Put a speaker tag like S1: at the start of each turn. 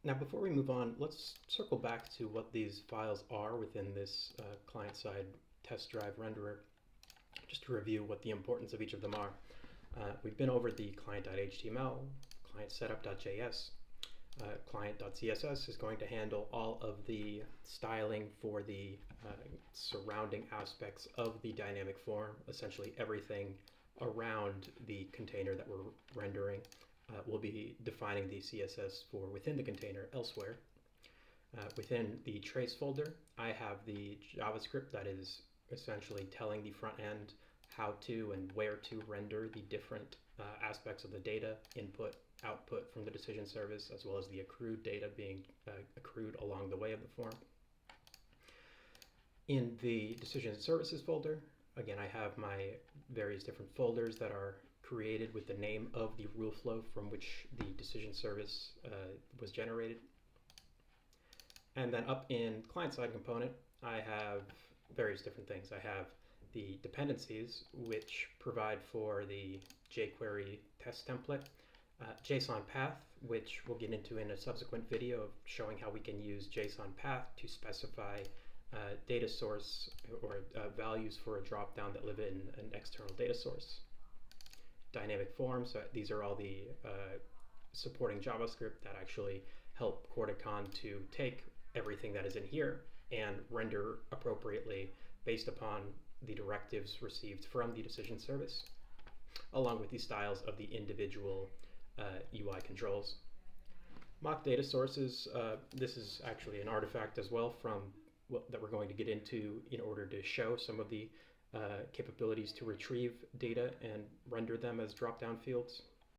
S1: Now, before we move on, let's circle back to what these files are within this client-side test drive renderer, just to review what the importance of each of them are. We've been over the client.html, client setup.js. Client.css is going to handle all of the styling for the surrounding aspects of the dynamic form, essentially everything around the container that we're rendering. We'll be defining the CSS for within the container elsewhere. Within the trace folder, I have the JavaScript that is essentially telling the front end how to and where to render the different aspects of the data, input, output from the decision service, as well as the accrued data being accrued along the way of the form. In the decision services folder, again, I have my various different folders that are created with the name of the rule flow from which the decision service was generated. And then up in client-side component, I have various different things. I have the dependencies, which provide for the jQuery test template, JSON path, which we'll get into in a subsequent video of showing how we can use JSON path to specify data source or values for a dropdown that live in an external data source. Dynamic forms, so these are all the supporting JavaScript that actually help Corticon to take everything that is in here and render appropriately based upon the directives received from the decision service, along with the styles of the individual UI controls. Mock data sources, this is actually an artifact as well from that we're going to get into in order to show some of the capabilities to retrieve data and render them as drop-down fields.